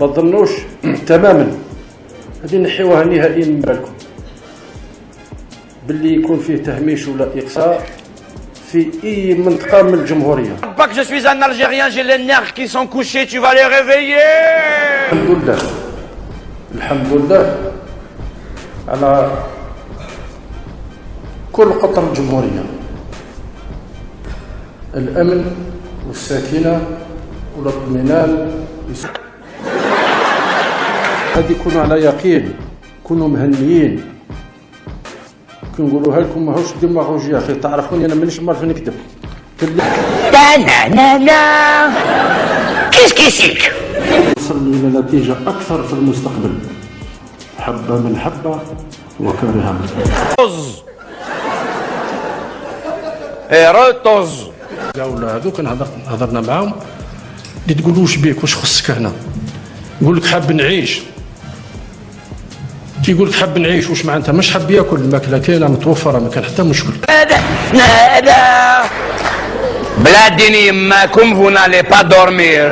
ما تظنوش تماما غادي نحيوها نهائيا من بالكم باللي يكون فيه تهميش ولا اقصاء في اي منطقه من الجمهوريه. Pas que je suis un Algérien, j'ai les nerfs qui sont couchés, tu vas les réveiller. الحمد لله على كل قطر الجمهوريه، الامن والسكينه والاطمئنان. هذه كونوا على يقين، كونوا مهنيين. كنقولوها لكم ماهوش ديماغوجيا اخي، تعرفوني انا مانيش معرف نكذب. كيسك نوصل الى نتيجه اكثر في المستقبل، حبه من حبه وكرهها من Toz. Heureux toz. ولا هذوك هضرنا معاهم اللي تقول واش بيك واش خصك هنا، يقول لك حاب نعيش. تيقول لك حاب نعيش واش معناتها؟ مش حاب ياكل، الماكله كاينه متوفره ما كان حتى مشكل. Nada. Bladini, comme vous n'allez pas dormir.